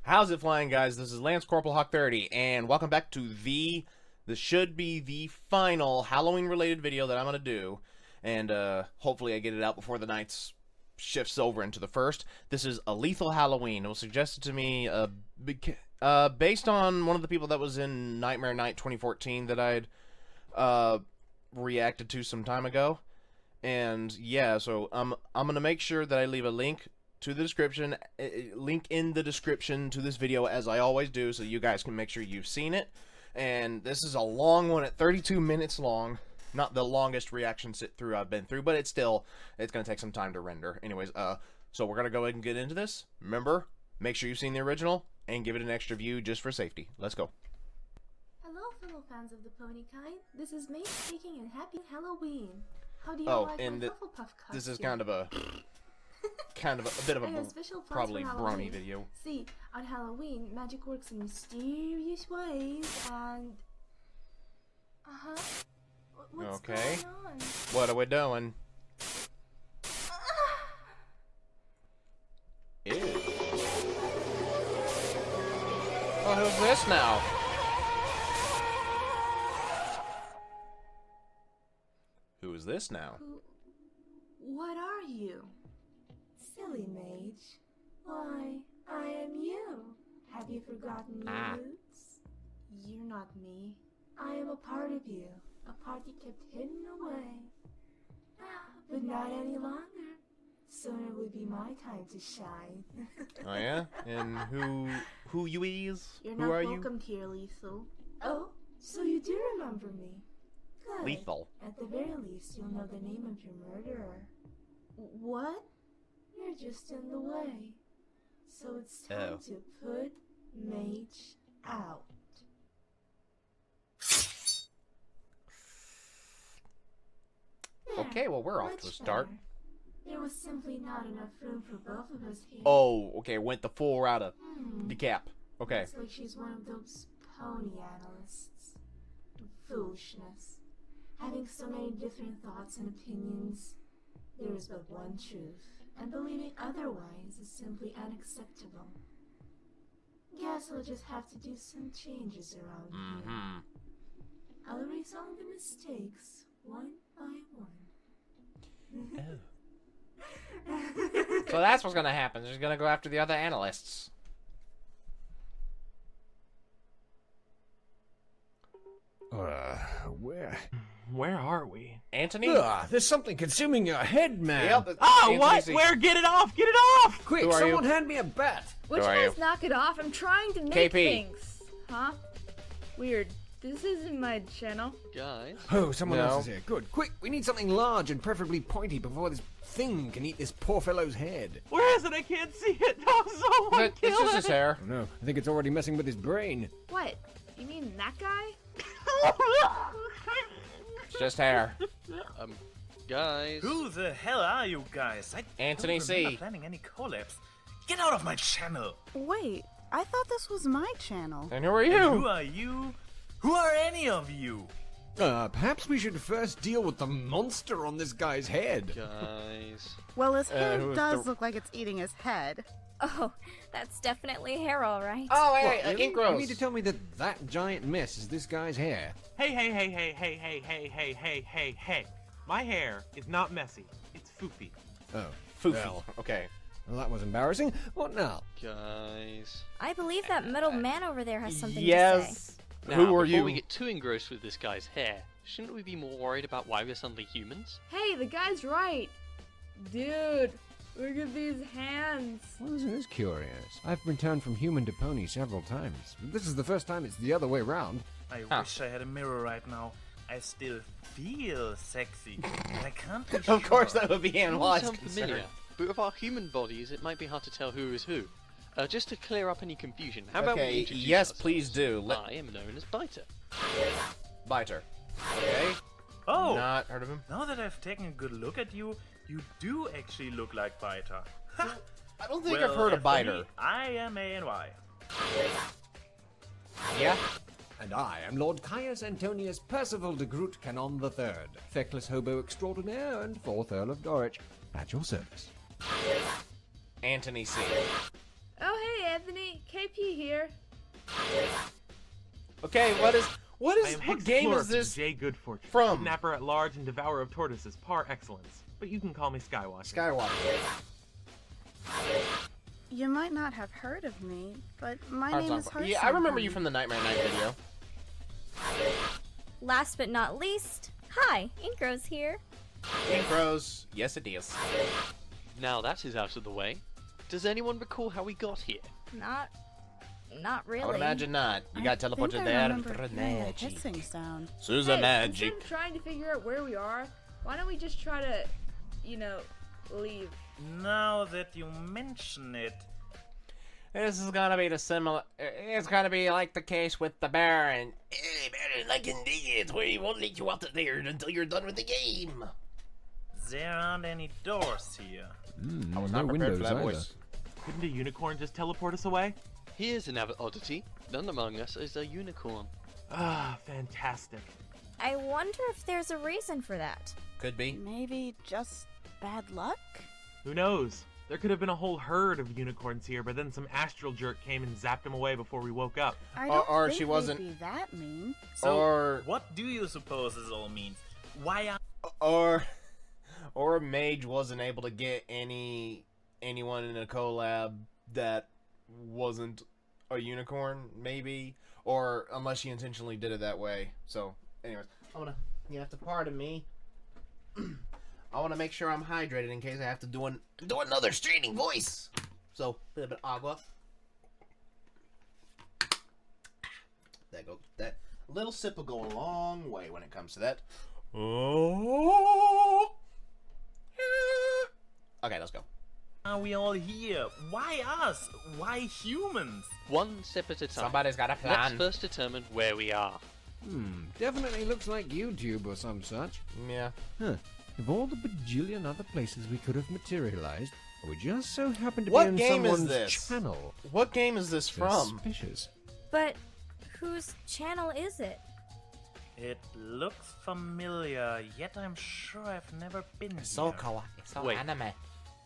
How's it flying, guys? This is Lance Corporal Hawk 30, and welcome back to this should be the final Halloween-related video that I'm going to do, and hopefully I get it out before the night shifts over into the first. This is A Lethal Halloween. It was suggested to me based on one of the people that was in Nightmare Night 2014 that I'd reacted to some time ago. And yeah, so I'm going to make sure that I leave a link to the description, link in the description to this video, as I always do, so you guys can make sure you've seen it. And this is a long one at 32 minutes long. Not the longest reaction sit-through I've been through, but it's going to take some time to render. Anyways, so we're going to go ahead and get into this. Remember, make sure you've seen the original, and give it an extra view just for safety. Let's go. Hello, fellow fans of the pony kind. This is May speaking, and happy Halloween. How do you like my Hufflepuff costume? This is kind of a bit of a probably brony video. See, on Halloween, magic works in mysterious ways, and what's going on? What are we doing? Ew. Oh, who's this now? Who is this now? What are you? Silly mage. Why, I am you. Have you forgotten your roots? You're not me. I am a part of you. A part you kept hidden away. But not any longer. Soon it will be my time to shine. Oh yeah? And who you is? You're who not are welcome here, Lethal. Oh, so you do remember me. Good. Lethal. At the very least, you'll know the name of your murderer. What? You're just in the way. So it's time to put Mage out. Okay, well, we're off to a start. Better. There was simply not enough room for both of us here. Oh, okay, went the full route of the cap. Okay. Looks like she's one of those pony analysts. Foolishness. Having so many different thoughts and opinions. There is but one truth, and believing otherwise is simply unacceptable. Guess I'll just have to do some changes around here. I'll erase all the mistakes, one by one. So that's what's gonna happen. She's gonna go after the other analysts. Where are we? Anthony? There's something consuming your head, man. Yep. Oh, what? Where? Get it off! Get it off! Quick, Who are someone you? hand me a bat. Would you Who are guys knock it off? I'm trying to make KP. things. Huh? Weird. This isn't my channel. Guys? Oh, someone No. else is here. Good. Quick, we need something large and preferably pointy before this thing can eat this poor fellow's head. Where is it? I can't see it! No, someone It's kill just it! his hair. Oh no, I think it's already messing with his brain. What? You mean that guy? It's just hair. Guys? Who the hell are you guys? I Anthony don't remember C. planning any collabs. Get out of my channel! Wait, I thought this was my channel. And who are And you? who are you? Who are any of you? Perhaps we should first deal with the monster on this guy's head. Guys? Well, his head who's does the- look like it's eating his head. Oh, that's definitely hair, all right. Oh, What, hey, really? ink You rose. mean to tell me that that giant mess is this guy's hair? Hey, hey, hey, hey, hey, hey, hey, hey, hey, hey, hey. My hair is not messy. It's foofy. Oh, Foofy. well, Okay. well, that was embarrassing. What now? Guys? I believe that middle man over there has something to say. Yes. Now, Who are before you? we get too engrossed with this guy's hair, shouldn't we be more worried about why we're suddenly humans? Hey, the guy's right. Dude, look at these hands. Well, isn't this curious? I've returned from human to pony several times. This is the first time it's the other way round. I wish I had a mirror right now. I still feel sexy, but I can't be Of course, sure. that would be You all Anwal's sound concern. familiar, but with our human bodies, it might be hard to tell who is who. Just to clear up any confusion, how about we Okay, introduce yes, ourselves? please do. I am known as Biter. Biter. Okay. Oh, Not heard of him. now that I've taken a good look at you, you do actually look like Biter. Ha! I don't think Well, I've heard of as for me, Biter. I am ANY. Yeah. And I am Lord Caius Antonius Percival de Groot Canon III, feckless hobo extraordinaire and 4th Earl of Dorwich, at your service. Anthony C. Oh, hey, Anthony, KP here. Okay, I am what game is Hexaflorus, this J. Goodfortune, from? kidnapper at large and devourer of tortoises, par excellence. But you can call me Skywatcher. Skywalker. You might not have heard of me, but my name is Hearthstone. Yeah, I remember you from the Nightmare Night video. Last but not least, hi, Inkro's here. Ink Rose, yes it is. Now that is out of the way, does anyone recall how we got here? Not really. I would imagine not. You got teleported there. A Magic. hissing sound. Susa Hey, magic. instead of trying to figure out where we are, why don't we just try to, leave? Now that you mention it, This is gonna be it's gonna be like the case with the Baron. Hey, Baron, like indeed, where he won't let you out of there until you're done with the game. there aren't any doors here. I was no not prepared windows for that either. voice. Couldn't a unicorn just teleport us away? Here's an oddity. None among us is a unicorn. Ah, fantastic. I wonder if there's a reason for that. Could be. Maybe just bad luck? Who knows? There could have been a whole herd of unicorns here, but then some astral jerk came and zapped them away before we woke up. I don't Or think she they'd wasn't- be that mean. So, Or- what do you suppose this all means? Why Or a mage wasn't able to get anyone in a collab that wasn't a unicorn, maybe, or unless she intentionally did it that way. So, anyways, you have to pardon me. I want to make sure I'm hydrated in case I have to do another straining voice. So, a little bit of agua. That little sip will go a long way when it comes to that. Oh. Okay, let's go. are we all here? Why us? Why humans? One step at a time. Somebody's got a Let's plan. first determine where we are. Definitely looks like YouTube or some such. Yeah. Huh. Of all the bajillion other places we could have materialized, we just so happen to What be in game is someone's this? channel. What game is this from? Suspicious. But whose channel is it? It looks familiar, yet I'm sure I've never been here. kawaii, so Wait. anime.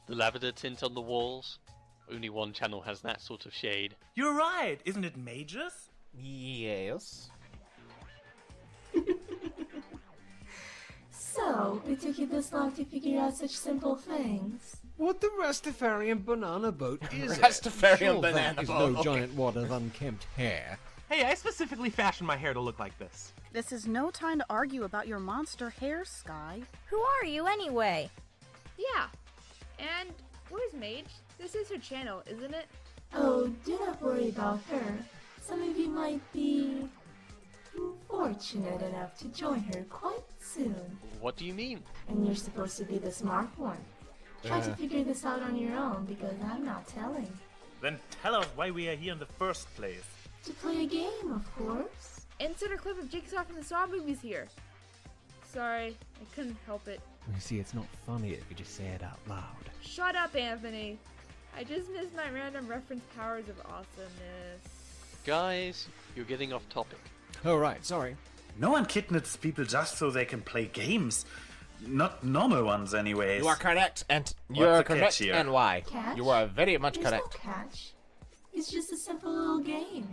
The lavender tint on the walls? Only one channel has that sort of shade. You're right, isn't it mages? Yes. So, it took you this long to figure out such simple things. What the Rastafarian banana boat is Rastafarian Sure banana that is boat, no okay. giant wad of unkempt hair. Hey, I specifically fashioned my hair to look like this. This is no time to argue about your monster hair, Sky. Who are you anyway? Yeah. And where's Mage? This is her channel, isn't it? Oh, do not worry about her. Some of you might be fortunate enough to join her quite soon. What do you mean? And you're supposed to be the smart one. Try to figure this out on your own because I'm not telling. Then tell us why we are here in the first place. To play a game, of course. Insert a clip of Jigsaw from the Saw movies here. Sorry, I couldn't help it. You see, it's not funny if you just say it out loud. Shut up, Anthony. I just missed my random reference powers of awesomeness. Guys, you're getting off topic. Oh, right, sorry. No one kidnaps people just so they can play games. Not normal ones, anyways. You are correct, and What's you are the catch correct, here? and why? Catch? You are very much There's correct. no catch. It's just a simple little game.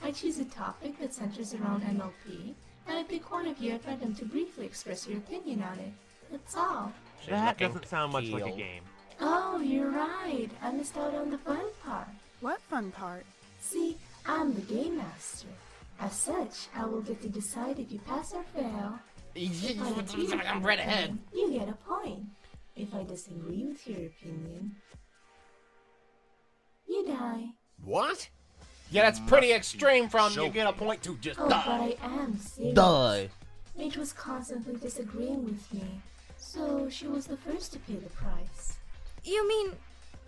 I choose a topic that centers around MLP, and I pick one of you at random to briefly express your opinion on it. That's all. That looking doesn't sound much like a peeled. game. Oh, you're right. I missed out on the fun part. What fun part? See, I'm the game master. As such, I will get to decide if you pass or fail. If I agree with I'm your right ahead. opinion, you get a point. If I disagree with your opinion, you die. What? Yeah, that's pretty extreme from you joking. get a point to just Oh, but die. I am serious. Die. Mage was constantly disagreeing with me, so she was the first to pay the price. You mean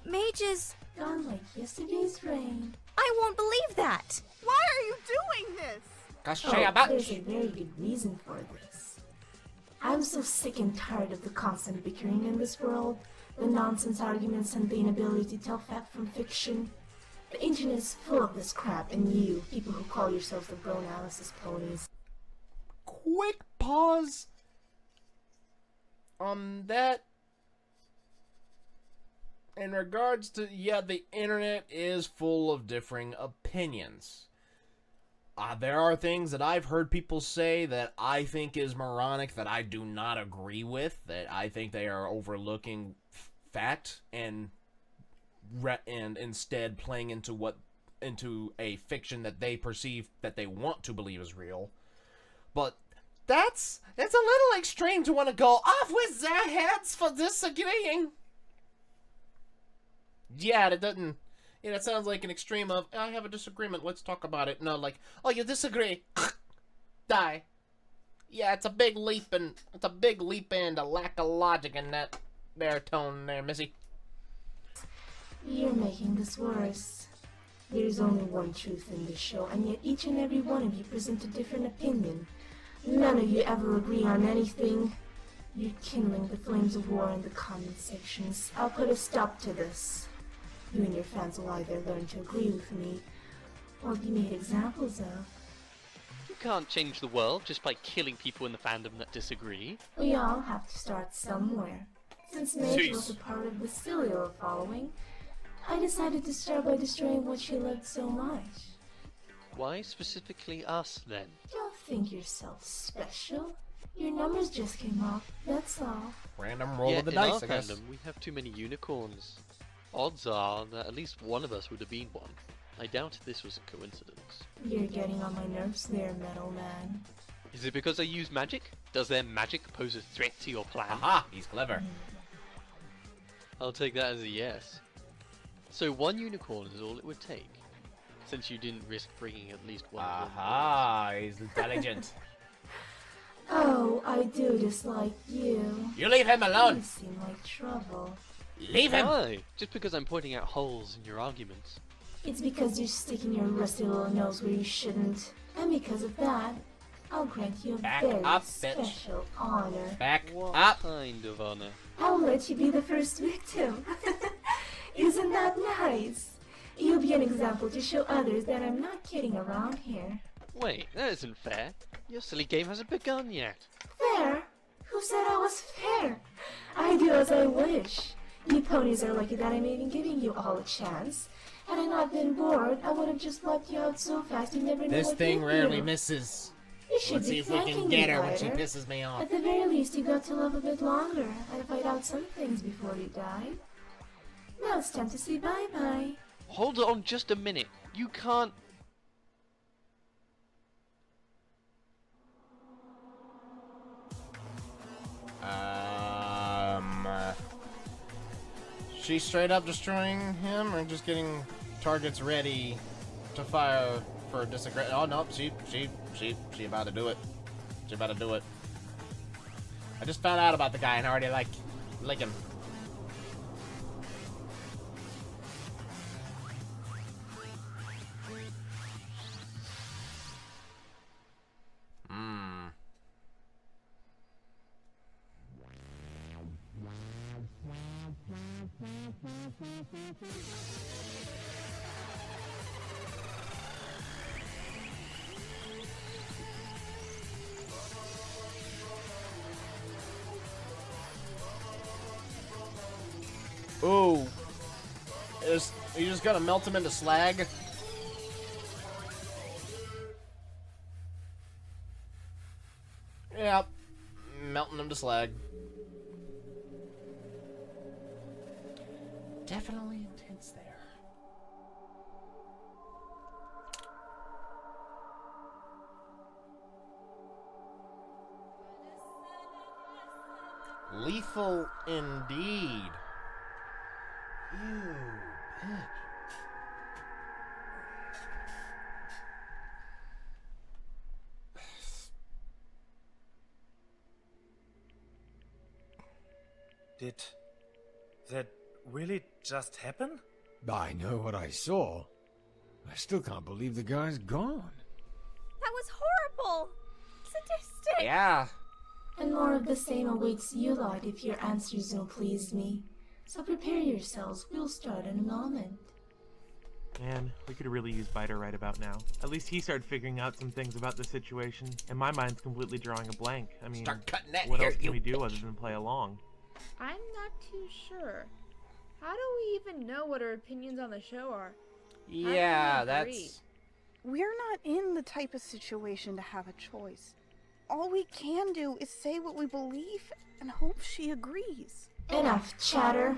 Mage's? Gone like yesterday's rain. I won't believe that. Why are you doing this? Cause Oh, she a there's bitch. a very good reason for this. I'm so sick and tired of the constant bickering in this world, the nonsense arguments and the inability to tell fact from fiction. The internet is full of this crap, and you, people who call yourselves the bro analysis ponies. Quick pause on that. in regards to, yeah, the internet is full of differing opinions. There are things that I've heard people say that I think is moronic, that I do not agree with, that I think they are overlooking fact and instead playing into a fiction that they perceive that they want to believe is real. But it's a little extreme to want to go off with their heads for disagreeing. Yeah, it doesn't. Yeah, it sounds like an extreme of, I have a disagreement, let's talk about it. No, like, oh, you disagree. Die. Yeah, it's a big leap and a lack of logic in that there tone there, Missy. You're making this worse. There's only one truth in this show, and yet each and every one of you present a different opinion. None of you ever agree on anything. You're kindling the flames of war in the comment sections. I'll put a stop to this. You and your fans will either learn to agree with me, or be made examples of. You can't change the world just by killing people in the fandom that disagree. We all have to start somewhere. Since Mage was a part of the Cilio following, I decided to start by destroying what she loved so much. Why specifically us, then? Don't think yourself special. Your numbers just came up, that's all. Random roll Yeah, of the in dice, our I guess. fandom, we have too many unicorns. Odds are that at least one of us would have been one. I doubt this was a coincidence. You're getting on my nerves there, Metal Man. Is it because I use magic? Does their magic pose a threat to your plan? Aha, he's clever. I'll take that as a yes. So one unicorn is all it would take, since you didn't risk bringing at least one. Aha, he's intelligent. Oh, I do dislike you. You leave him alone. You seem like trouble. Leave him. Why? Just because I'm pointing out holes in your arguments. It's because you're sticking your rusty little nose where you shouldn't. And because of that, I'll grant you a Back very up, bitch. special honor. Back What up. kind of honor? I'll let you be the first victim. Isn't that nice? You'll be an example to show others that I'm not kidding around here. Wait, that isn't fair. Your silly game hasn't begun yet. Fair? Who said I was fair? I do as I wish. You ponies are lucky that I'm even giving you all a chance. Had I not been bored, I would have just wiped you out so fast you never knew This what thing hit rarely you. misses. You should Let's be see if we can thanking get me, her when she Ryder. pisses me off. At the very least, you got to live a bit longer and find out some things before you died. Now it's time to say bye-bye. Hold on just a minute. You can't... She's straight up destroying him, or just getting targets ready to fire for disagreement? Oh no, she about to do it. She about to do it. I just found out about the guy and I already like him. Ooh. You just gotta melt him into slag? Yep. Melting him to slag. Definitely intense there. Lethal indeed. You bitch. Did that really just happen? I know what I saw. I still can't believe the guy's gone. That was horrible! Sadistic! Yeah. And more of the same awaits you lot if your answers don't please me. So prepare yourselves, we'll start in a moment. Man, we could really use Biter right about now. At least he started figuring out some things about the situation, and my mind's completely drawing a blank. I mean, Start cutting that what hair, else can you we do bitch. other than play along? I'm not too sure. How do even know what her opinions on the show are? Yeah, I agree. that's... We're not in the type of situation to have a choice. All we can do is say what we believe and hope she agrees. Enough chatter.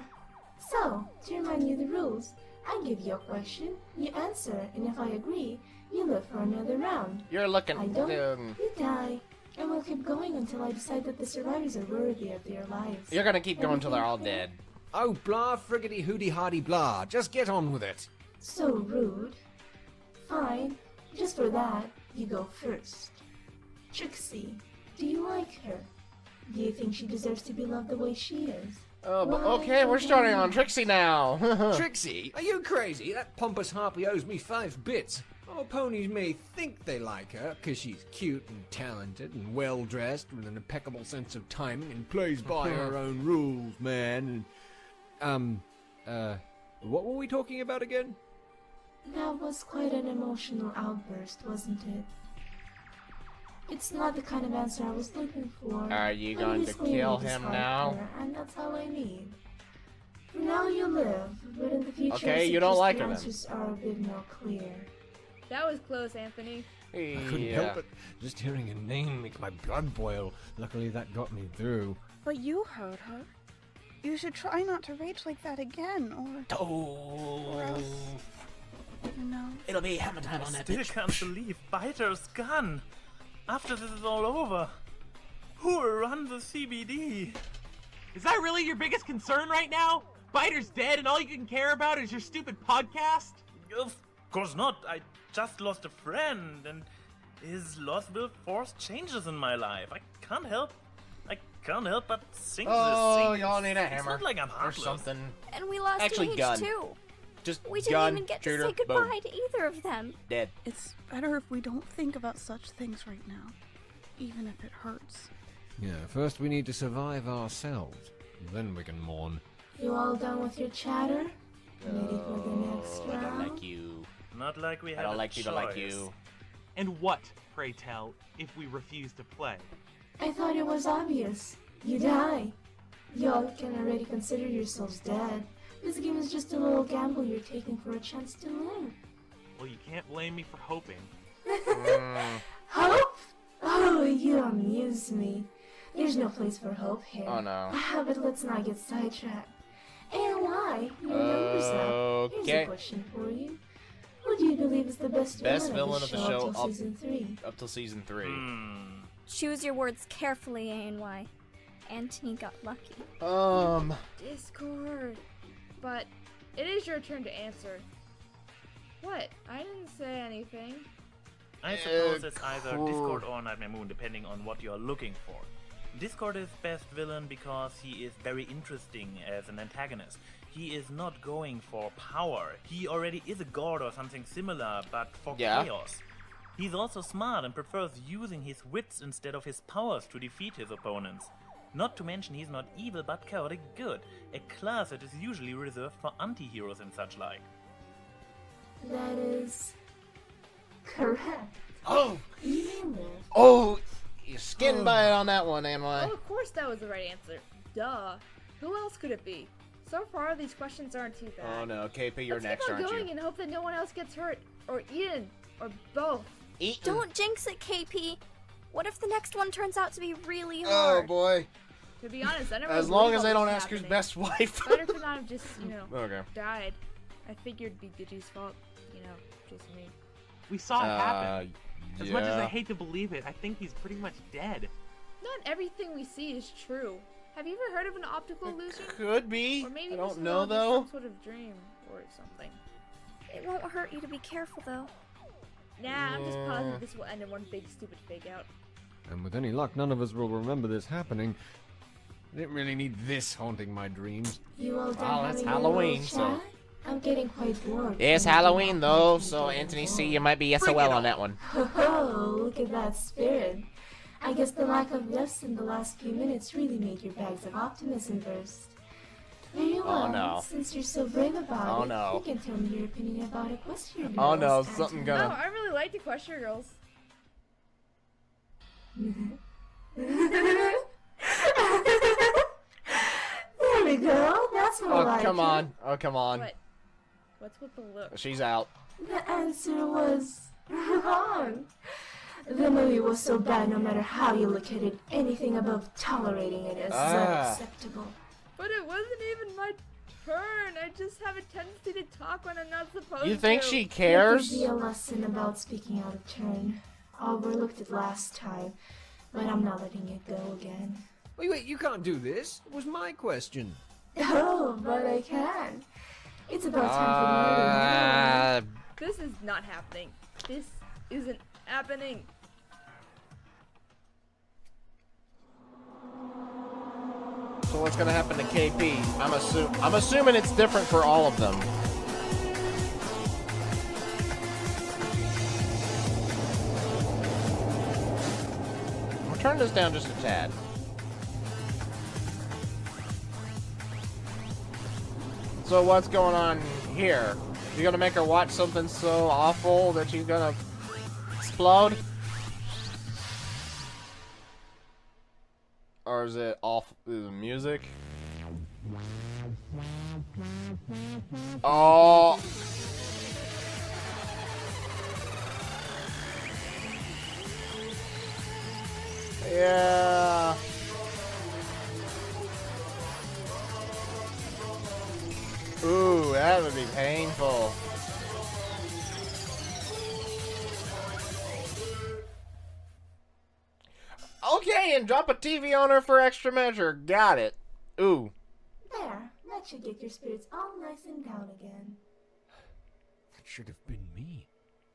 So, to remind you the rules, I give you a question, you answer, and if I agree, you live for another round. You're looking... I don't, you die. And we'll keep going until I decide that the survivors are worthy of their lives. You're gonna keep going till they're all dead. Oh, blah, friggity hooty hardy blah. Just get on with it. So rude. Fine. Just for that, you go first. Trixie, do you like her? Do you think she deserves to be loved the way she is? Oh, but okay, we're starting on Trixie now. Trixie, are you crazy? That pompous harpy owes me 5 bits. Our ponies may think they like her, 'cause she's cute and talented and well-dressed with an impeccable sense of timing and plays by her own rules, man. And, what were we talking about again? That was quite an emotional outburst, wasn't it? It's not the kind of answer I was looking for. Are you But going it to is clearly kill him discard now? her, and that's all I need. For now you live, but in the future Okay, it you don't suggests like the her then. answers are a bit more clear. That was close, Anthony. I couldn't help it. Just hearing her name makes my blood boil. Luckily that got me through. But you heard her. You should try not to rage like that again, or else, you know. It'll be hammer time on I that still bitch. can't believe Biter's gone. After this is all over, who will run the CBD? Is that really your biggest concern right now? Biter's dead and all you can care about is your stupid podcast? Of course not. I just lost a friend, and his loss will force changes in my life. I can't help but sing this Oh, thing. y'all need a It's hammer not like I'm or heartless. something. And we lost Actually, Gage gun. too. Just We didn't gun, even get shooter, to say goodbye boom, to either of them. dead. It's better if we don't think about such things right now, even if it hurts. Yeah, first we need to survive ourselves. Then we can mourn. You all done with your chatter? Ready for the next Oh, I round? don't like you. Not like we I have don't a like people like choice. you. And what, pray tell, if we refuse to play? I thought it was obvious. You die. Y'all can already consider yourselves dead. This game is just a little gamble you're taking for a chance to live. Well, you can't blame me for hoping. Hope? Oh, you amuse me. There's no place for hope here. Oh no. But let's not get sidetracked. And why? Your numbers up. Here's Okay. a question for you. Who do you believe is the best Villain of the show up till up- season 3? Up till season 3. Choose your words carefully, ANY. Anthony got lucky. Discord. But it is your turn to answer. What? I didn't say anything. I suppose it's either Discord or Nightmare Moon, depending on what you're looking for. Discord is best villain because he is very interesting as an antagonist. He is not going for power. He already is a god or something similar, but for chaos. He's also smart and prefers using his wits instead of his powers to defeat his opponents. Not to mention he's not evil but chaotic good, a class that is usually reserved for anti-heroes and such like. That is correct. Oh! You nailed it. Oh! You skinned by it on that one, NY. Oh, of course that was the right answer. Duh. Who else could it be? So far, these questions aren't too bad. Oh no, KP, you're Let's next, keep on aren't going you? and hope that no one else gets hurt, or eaten, or both. Eaten. Don't jinx it, KP. What if the next one turns out to be really Oh hard? boy. To be honest, I never. As believed long as all they this don't was ask who's happening. best wife. Spider could not have just, Okay. died. I figured it'd be Digi's fault, just me. We saw it happen. As much as I yeah. hate to believe it, I think he's pretty much dead. Not everything we see is true. Have you ever heard of an optical illusion? Could be. Or maybe I this don't is know all just though. some sort of dream or something. It won't hurt you to be careful, though. Nah, I'm just positive this will end in one big stupid fake out. And with any luck, none of us will remember this happening. I didn't really need this haunting my dreams. You all done Well, it's having your Halloween, little so- chat? I'm getting quite bored. It's from Halloween looking though, at so people Anthony C, involved. you might be SOL on that one. Oh, look at that spirit. I guess the lack of lifts in the last few minutes really made your bags of optimism burst. Very well, no. since you're so brave about Oh, it, no. you can tell me your opinion about Equestria Oh, no, Girls, something Anthony. gonna- No, I really like the Equestria Girls. There we go. That's That's more Oh, like come it. on. Oh, come on. What? What's with the look? She's out. The answer was wrong. The movie was so bad no matter how you look at it, anything above tolerating it is unacceptable. But it wasn't even my turn. I just have a tendency to talk when I'm not supposed to. You think she There cares? could be a lesson about speaking out of turn. I overlooked it last time, but I'm not letting it go again. Wait, you can't do this. It was my question. Oh, but I can. It's about time for me to This is not happening. This isn't happening. So what's gonna happen to KP? I'm assuming it's different for all of them. I'll turn this down just a tad. So what's going on here? You gonna make her watch something so awful that she's gonna explode? Or is it off? Is it music? Oh! Yeah! Ooh, that would be painful. Okay, and drop a TV on her for extra measure. Got it. Ooh. There, that should get your spirits all nice and down again. That should have been me.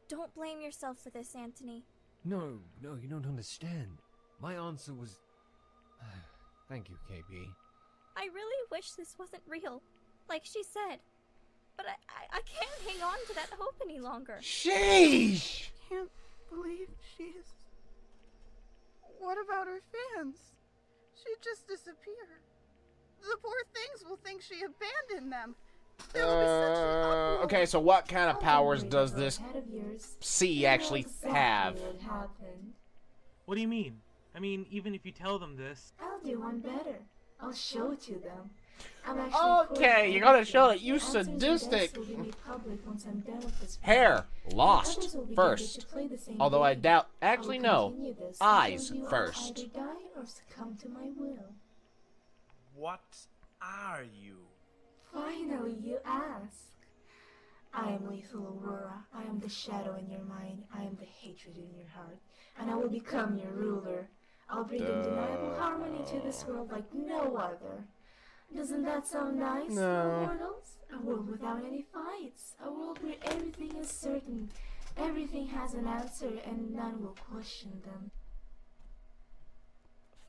Don't blame yourself for this, Anthony. No, you don't understand. My answer was... Thank you, KB. I really wish this wasn't real, like she said. But I can't hang on to that hope any longer. Sheesh! Can't believe she's... What about her fans? She just disappeared. The poor things will think she abandoned them. Okay, so what kind of Oh, powers wait, does go this ahead of yours. C You know actually exactly have? what happened. What do you mean? I mean, even if you tell them this... I'll do one better. I'll show it to them. I'm actually Okay, you're gonna show it, you sadistic. Hair lost first. Although I doubt. Actually, no. Eyes first. Either die or succumb to my will. What are you? Finally, you ask. I am Lethal Aurora. I am the shadow in your mind. I am the hatred in your heart. And I will become your ruler. I'll bring undeniable harmony to this world like no other. Doesn't that sound nice, No. mortals? A world without any fights. A world where everything is certain. Everything has an answer and none will question them.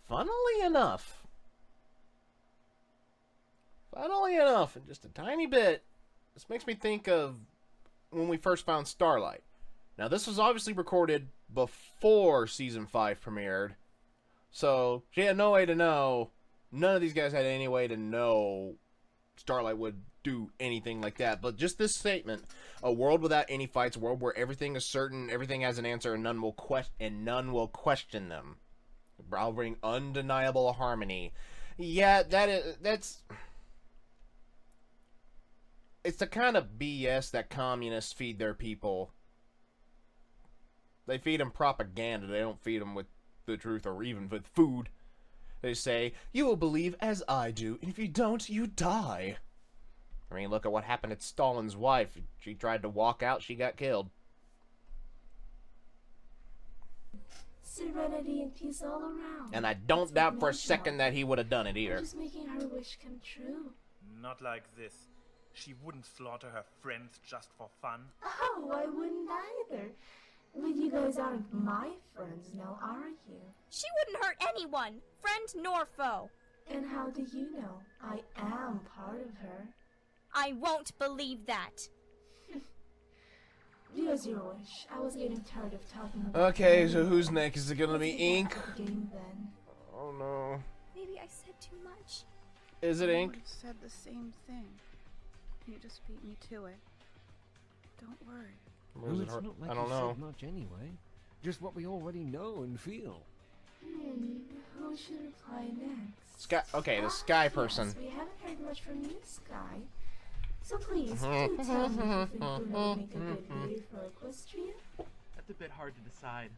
Funnily enough, and just a tiny bit, this makes me think of when we first found Starlight. Now, this was obviously recorded before Season 5 premiered, so she had no way to know, none of these guys had any way to know Starlight would do anything like that. But just this statement, a world without any fights, a world where everything is certain, everything has an answer, and none will question them. I'll bring undeniable harmony. Yeah, that's... It's the kind of BS that communists feed their people. They feed them propaganda. They don't feed them with the truth or even with food. They say, you will believe as I do, and if you don't, you die. I mean, look at what happened to Stalin's wife. She tried to walk out, she got killed. Serenity and peace all around. And I don't doubt for a second that he would have done it either. Just making her wish come true. Not like this. She wouldn't slaughter her friends just for fun. Oh, I wouldn't either. But you guys aren't my friends now, are you? She wouldn't hurt anyone, friend nor foe. And how do you know? I am part of her. I won't believe that. Do as your wish. I was getting tired of talking about Okay, it. so who's next? Is it gonna be Let's get Ink? back to the game then. Oh no. Maybe I said too much. Is it I Ink? would've said the same thing. You just beat me to it. Don't worry. Or is it it's her? not like I don't you know. said much anyway. Just what we already know and feel. Who who should reply next? Sky. Okay, the Sky person. Yes, we haven't heard much from you, Sky. So please, do tell me if you think Luna would make a good leader for Equestria. That's a bit hard to decide.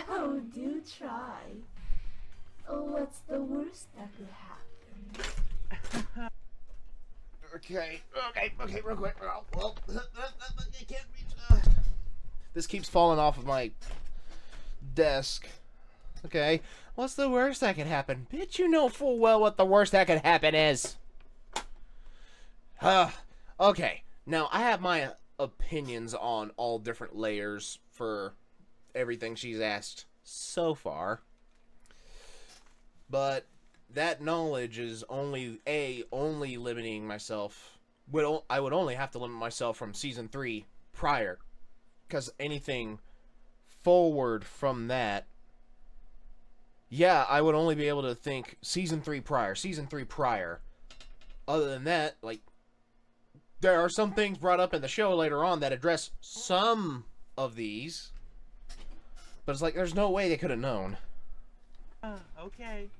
Oh, do try. Oh, what's the worst that could happen? Okay, real quick. Well, I can't reach. This keeps falling off of my desk. Okay, what's the worst that could happen? Bitch, you know full well what the worst that could happen is. Okay, now I have my opinions on all different layers for everything she's asked so far. But that knowledge is only limiting myself. I would only have to limit myself from season 3 prior, because anything forward from that, yeah, I would only be able to think season 3 prior. Other than that, like, there are some things brought up in the show later on that address some of these, but it's like there's no way they could have known. Okay.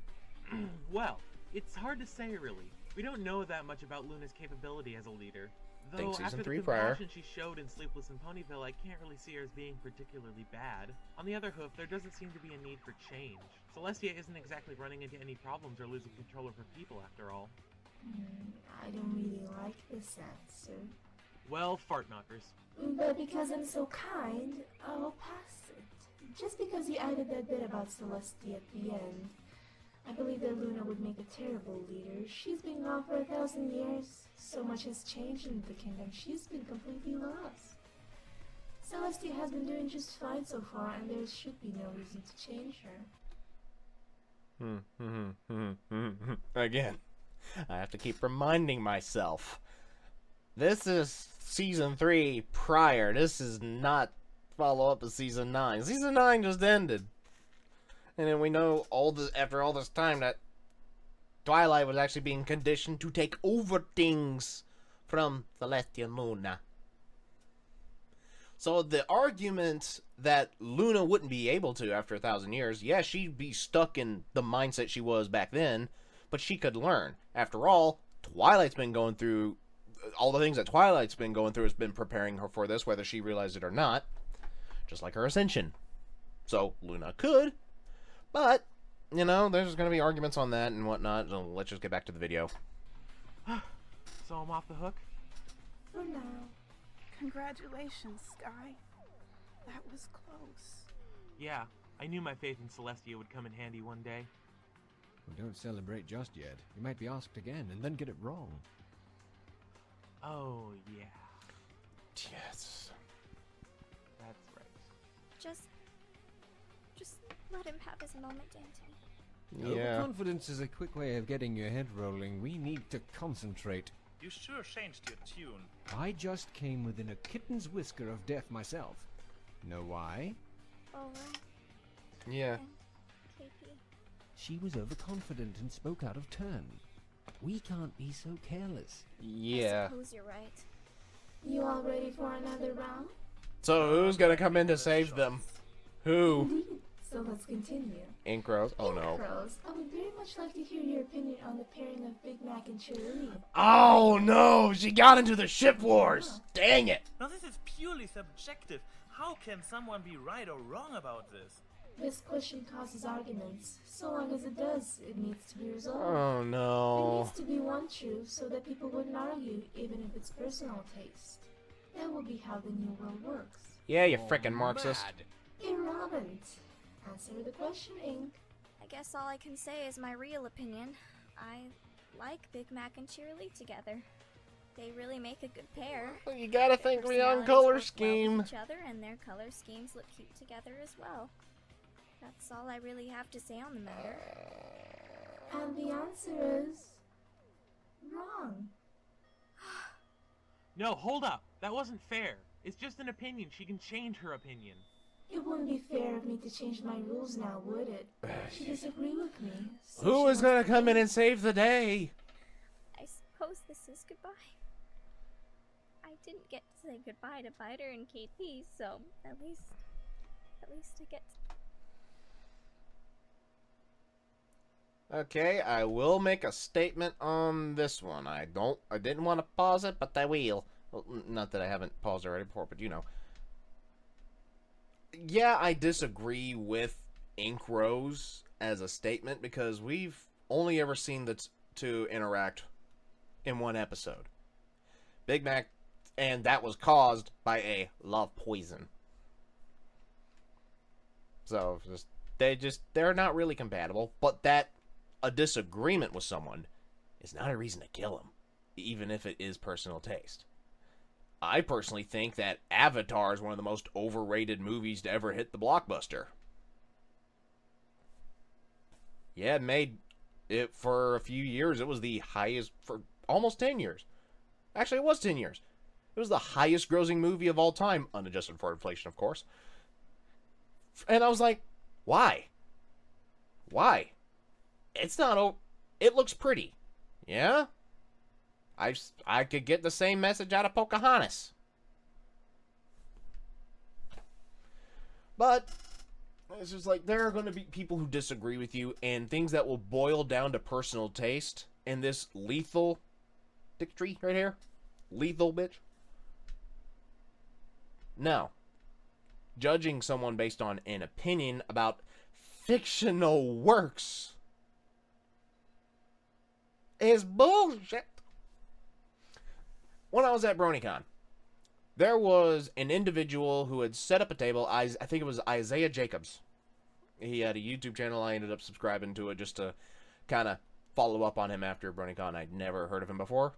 Well, it's hard to say, really. We don't know that much about Luna's capability as a leader. Though Season after 3 the prior. compassion she showed in Sleepless in Ponyville, I can't really see her as being particularly bad. On the other hoof, there doesn't seem to be a need for change. Celestia isn't exactly running into any problems or losing control of her people, after all. I don't really like this answer. Well, fart knockers. But because I'm so kind, I'll pass it. Just because you added that bit about Celestia at the end, I believe that Luna would make a terrible leader. She's been gone for 1,000 years. So much has changed in the kingdom. She's been completely lost. Celestia has been doing just fine so far, and there should be no reason to change her. Again, I have to keep reminding myself. This is season 3 prior. This is not follow-up of season 9. Season 9 just ended. And then we know after all this time that Twilight was actually being conditioned to take over things from Celestia and Luna. So the argument that Luna wouldn't be able to after 1,000 years, yeah, she'd be stuck in the mindset she was back then, but she could learn. After all, Twilight's been going through all the things that Twilight's been going through has been preparing her for this, whether she realized it or not, just like her ascension. So Luna could, but you know, there's going to be arguments on that and whatnot. So let's just get back to the video. So I'm off the hook? For now. Congratulations, Sky. That was close. Yeah, I knew my faith in Celestia would come in handy one day. Well, don't celebrate just yet. You might be asked again and then get it wrong. Oh, yeah. Yes. That's right. Just let him have his moment, Anthony. Yeah. Overconfidence is a quick way of getting your head rolling. We need to concentrate. You sure changed your tune. I just came within a kitten's whisker of death myself. Know why? Alright. Yeah. And KP. She was overconfident and spoke out of turn. We can't be so careless. Yeah. I suppose you're right. You all ready for another round? So who's going to come in to save them? Who? Indeed. So let's continue. Inkros? Oh no. Crows, I would very much like to hear your opinion on the pairing of Big Mac and Chili. Oh no! She got into the ship wars! Dang it! Now this is purely subjective. How can someone be right or wrong about this? This question causes arguments. So long as it does, it needs to be resolved. Oh There no. needs to be one truth so that people wouldn't argue, even if it's personal taste. That will be how the new world works. Yeah, you frickin' Marxist. Irrelevant. Answer the question, Ink. I guess all I can say is my real opinion. I like Big Mac and Cheerily together. They really make a good pair. Well, you gotta Their think beyond personalities color work well scheme. with each other, and their color schemes look cute together as well. That's all I really have to say on the matter. And the answer is... wrong. No, hold up. That wasn't fair. It's just an opinion. She can change her opinion. It wouldn't be fair of me to change my rules now, would it? She disagreed with me. So Who she is gonna wants come in to- and save the day? I suppose this is goodbye. I didn't get to say goodbye to Biter and KP, so at least I get Okay, I will make a statement on this one. I didn't want to pause it, but I will. Well, not that I haven't paused already before, but you know. Yeah, I disagree with Ink Rose as a statement because we've only ever seen the two interact in one episode. Big Mac, and that was caused by a love poison. So, they're not really compatible, but that a disagreement with someone is not a reason to kill him, even if it is personal taste. I personally think that Avatar is one of the most overrated movies to ever hit the blockbuster. Yeah, it made it for a few years. It was the highest for almost 10 years. Actually, it was 10 years. It was the highest grossing movie of all time, unadjusted for inflation, of course. And I was like, why? Why? It's not. It looks pretty. Yeah? I could get the same message out of Pocahontas. But it's just like there are going to be people who disagree with you and things that will boil down to personal taste. And this lethal dictry right here, lethal bitch. No. Judging someone based on an opinion about fictional works is bullshit. When I was at BronyCon, there was an individual who had set up a table. I think it was Isaiah Jacobs. He had a YouTube channel. I ended up subscribing to it just to kind of follow up on him after BronyCon. I'd never heard of him before.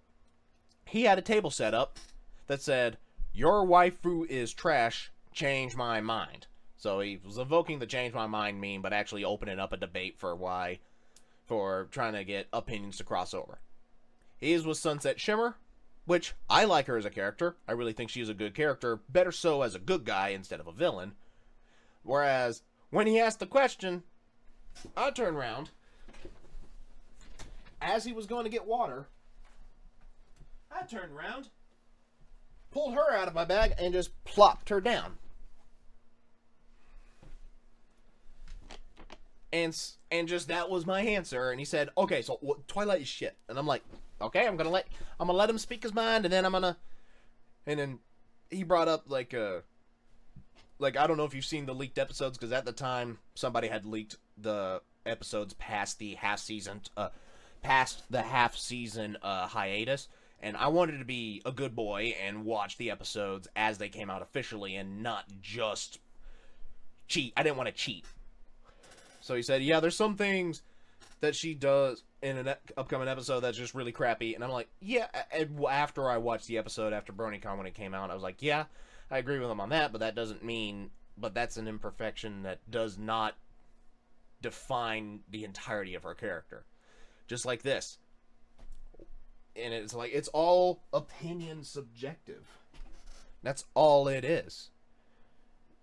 He had a table set up that said, "Your waifu is trash, change my mind." So he was evoking the change my mind meme, but actually opening up a debate for trying to get opinions to cross over. His was Sunset Shimmer, which I like her as a character. I really think she's a good character, better so as a good guy instead of a villain. Whereas, when he asked the question, I turned around. As he was going to get water, I turned around, pulled her out of my bag, and just plopped her down. And just that was my answer. And he said, "Okay, so Twilight is shit." And I'm like, "Okay, I'm gonna let him speak his mind, and then he brought up like I don't know if you've seen the leaked episodes, because at the time somebody had leaked the episodes past the half season hiatus, and I wanted to be a good boy and watch the episodes as they came out officially and not just cheat. I didn't want to cheat. So he said, "Yeah, there's some things that she does in an upcoming episode that's just really crappy." And I'm like, "Yeah." After I watched the episode after BronyCon when it came out, I was like, "Yeah, I agree with him on that, but that's an imperfection that does not define the entirety of her character." Just like this. And it's like, it's all opinion subjective. That's all it is.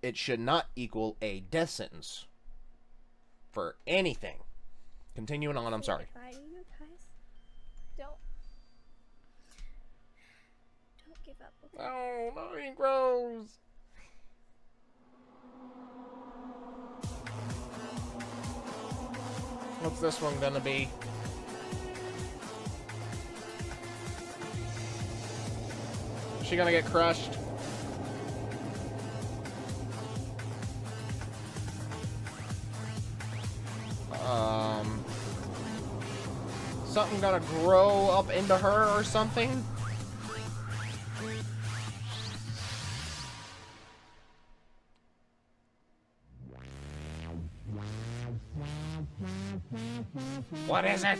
It should not equal a death sentence for anything. Continuing on, I'm sorry. You guys. Don't give up. Okay? Oh, no, he grows. What's this one gonna be? Is she gonna get crushed? Something gonna grow up into her or something? What is it?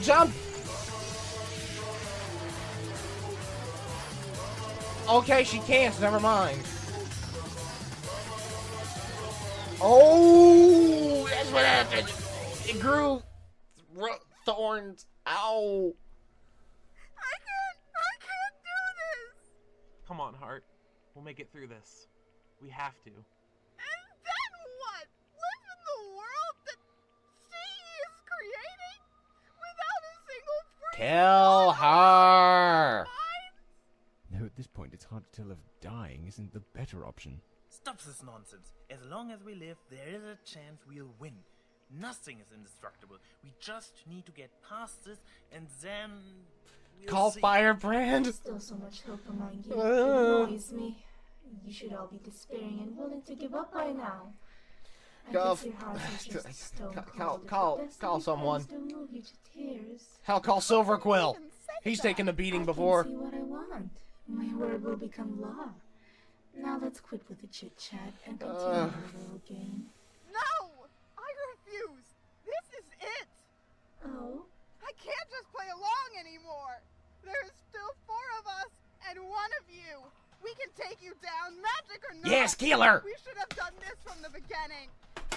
Jump! Okay, she can't. Never mind. Oh, that's what happened. It grew thorns. Ow. I can't do this! Come on, Heart. We'll make it through this. We have to. And then what? Live in the world that she is creating? Without a single free Kill her. No, at this point it's hard to tell if dying isn't the better option. Stop this nonsense. As long as we live, there is a chance we'll win. Nothing is indestructible. We just need to get past this, and then we'll Call see. Firebrand. Still so much hope among you. It annoys me. You should all be despairing and willing to give up by now. I Call- guess your hearts are just stone call- cold. call- If the best call of someone. friends don't move you to tears. Hell, call Silverquill. Even say He's that. taken a beating I before. can see what I want. My word will become law. Now let's quit with the chit chat and continue our little game. No! I refuse! This is it! Oh, I can't just play along anymore! There's still 4 of us and 1 of you! We can take you down, magic or not! Yes, killer. We should have done this from the beginning!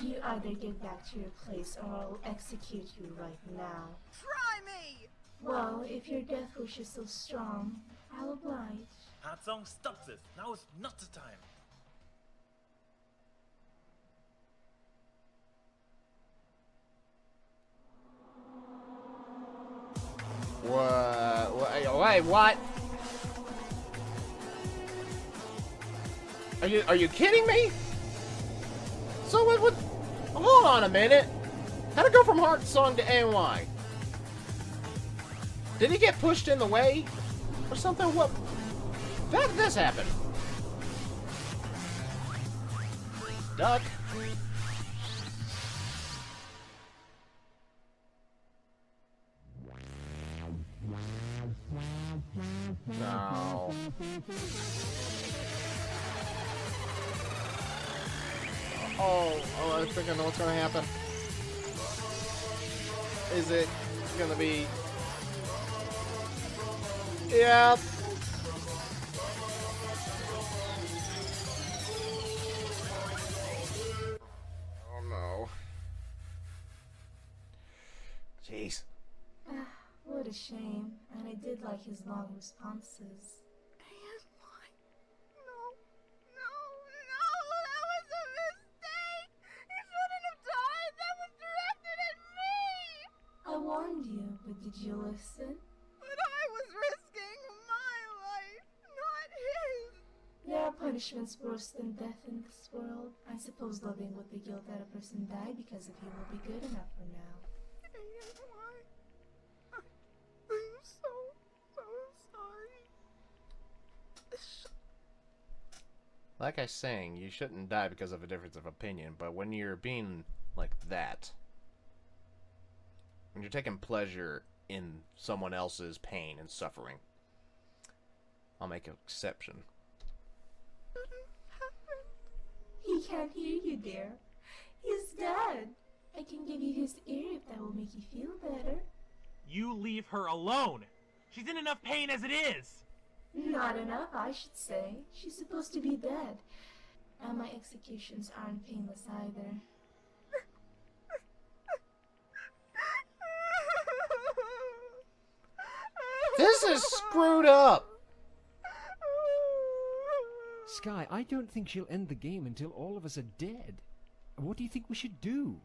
you either get back to your place or I'll execute you right now. Try me! Well, if your death wish is so strong, I'll oblige. Heartsong, stop this. Now is not the time. Wait, what? Are you kidding me? So what? Hold on a minute. How'd it go from Heartsong to NY? Did he get pushed in the way or something? What? How did this happen? Duck. No. I think I know what's gonna happen. Is it gonna be? Yeah. Oh no. Jeez. What a shame. And I did like his long responses. And why? No, that was a mistake! He shouldn't have died! That was directed at me! I warned you, but did you listen? But I was risking my life, not his! There are punishments worse than death in this world. I suppose loving with the guilt that a person died because of you will be good enough for now. And why? I'm so sorry. Like I was saying, you shouldn't die because of a difference of opinion, but when you're being like that, when you're taking pleasure in someone else's pain and suffering, I'll make an exception. He can't hear you, dear. He's dead. I can give you his ear if that will make you feel better. You leave her alone! She's in enough pain as it is! Not enough, I should say. She's supposed to be dead. And my executions aren't painless either. This is screwed up! Sky, I don't think she'll end the game until all of us are dead. What do you think we should do?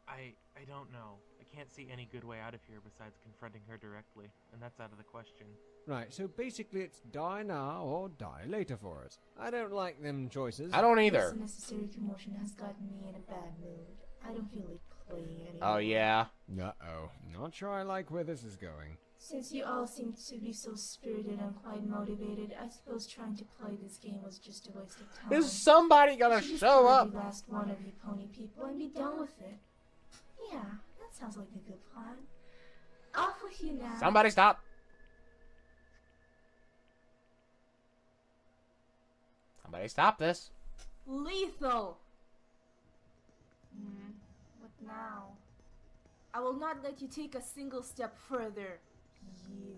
I don't know. I can't see any good way out of here besides confronting her directly, and that's out of the question. Right, so basically it's die now or die later for us. I don't like them choices. I don't This either. unnecessary commotion has gotten me in a bad mood. I don't feel like playing anymore. Oh, yeah. Uh-oh. Not sure I like where this is going. Since you all seem to be so spirited and quite motivated, I suppose trying to play this game was just a waste of time. Is somebody You gonna should just show kill up? the last one of you pony people and be done with it. Yeah, that sounds like a good plan. Off with you now. Somebody stop. Somebody stop this. Lethal! What now? I will not let you take a single step further. You.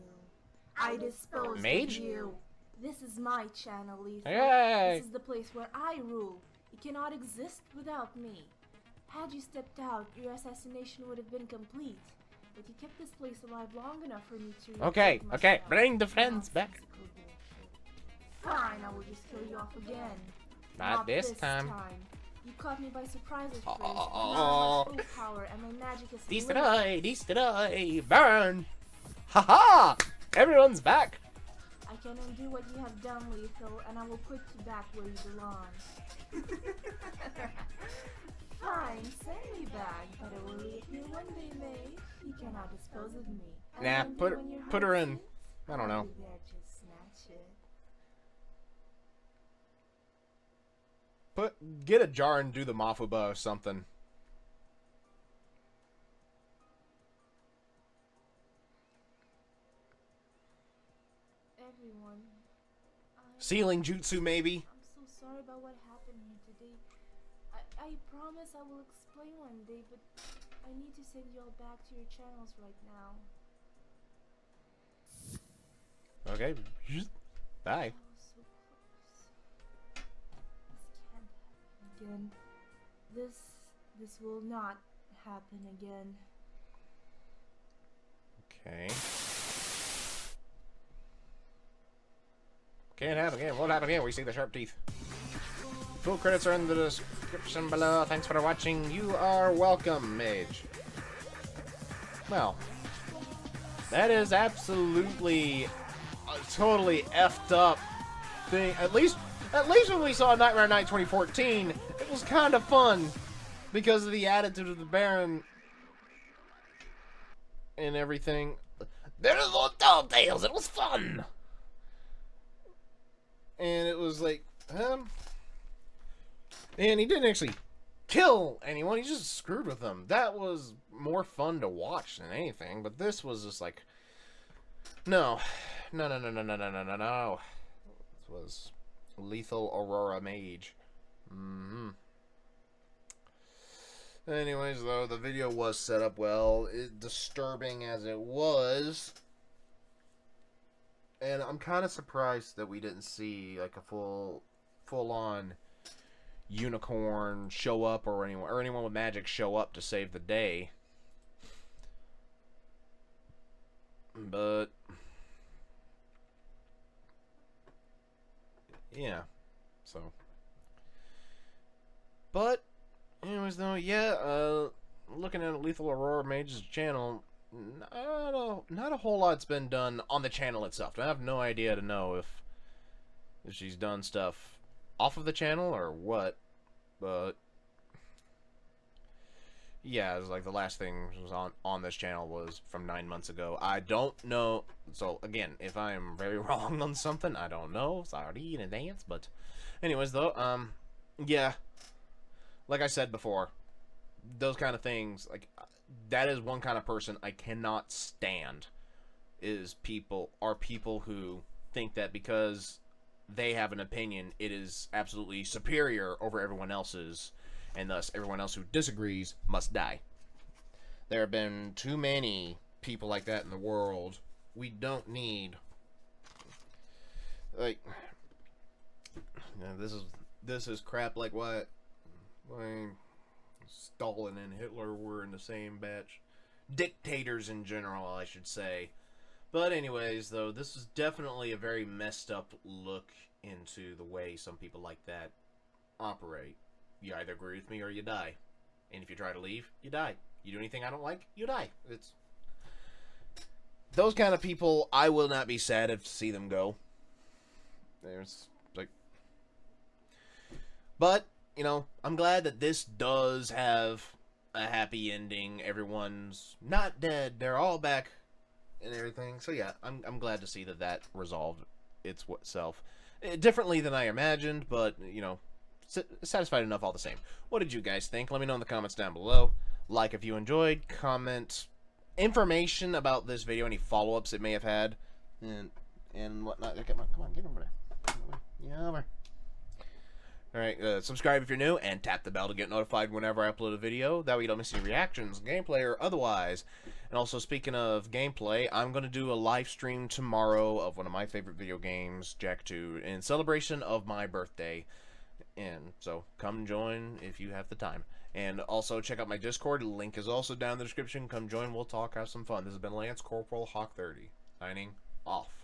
I dispose Mage? of you. This is my channel, Lethal. Hey! This is the place where I rule. You cannot exist without me. Had you stepped out, your assassination would have been complete. But you kept this place alive long enough for me to... Okay, retake okay, myself. bring the friends back. Nonsensical bullshit. Fine, I will just kill you off again. Not this time. You caught me by surprise at first. Oh, but now oh, I have full power and my magic is limitless. Destroy, burn. Haha! Everyone's back. I can undo what you have done, Lethal, and I will put you back where you belong. Fine, send me back, but it will leave you one day, Maeve. You cannot dispose of me. And Nah, one day put when your her heart in. sings, I don't know. I'll be there to snatch it. Get a jar and do the Mafuba or something. Everyone, Sealing jutsu, maybe. I'm so sorry about what happened here today. I promise I will explain one day, but I need to send you all back to your channels right now. Okay. Bye. I was so close. This can't happen again. This will not happen again. Okay. Can't happen again. Won't happen again. We see the sharp teeth. Full credits are in the description below. Thanks for watching. You are welcome, Mage. Well, that is absolutely a totally effed up thing. At least when we saw Nightmare Night 2014, it was kind of fun because of the attitude of the Baron and everything. There's no telltales. It was fun. And it was like, and he didn't actually kill anyone. He just screwed with them. That was more fun to watch than anything. But this was just like, no. This was Lethal Aurora Mage. Anyways, though, the video was set up well. Disturbing as it was. And I'm kind of surprised that we didn't see like a full-on unicorn show up or anyone with magic show up to save the day. But yeah, so. But anyways, though, yeah. Looking at Lethal Aurora Mage's channel. Not a whole lot's been done on the channel itself. I have no idea to know if she's done stuff off of the channel or what, but yeah, it was like the last thing was on this channel was from 9 months ago. I don't know, so again, if I am very wrong on something, I don't know. Sorry in advance, but anyways, though, yeah, like I said before, those kind of things, like. That is one kind of person I cannot stand. Is people who think that because they have an opinion, it is absolutely superior over everyone else's, and thus everyone else who disagrees must die. There have been too many people like that in the world. We don't need like this is crap like what Stalin and Hitler were in the same batch. Dictators in general, I should say. But anyways, though, this is definitely a very messed up look into the way some people like that operate. You either agree with me or you die. And if you try to leave, you die. You do anything I don't like, you die. It's those kind of people, I will not be sad to see them go. There's like, but you know, I'm glad that this does have a happy ending. Everyone's not dead; they're all back and everything. So yeah, I'm glad to see that resolved itself differently than I imagined, but you know, satisfied enough all the same. What did you guys think? Let me know in the comments down below. Like if you enjoyed. Comment information about this video, any follow-ups it may have had, and whatnot. Come on, get over there. Yeah, over. Alright, subscribe if you're new, and tap the bell to get notified whenever I upload a video. That way you don't miss any reactions, gameplay, or otherwise. And also, speaking of gameplay, I'm going to do a live stream tomorrow of one of my favorite video games, Jak 2, in celebration of my birthday. And so, come join if you have the time. And also, check out my Discord. Link is also down in the description. Come join, we'll talk, have some fun. This has been Lance Corporal Hawk 30, signing off.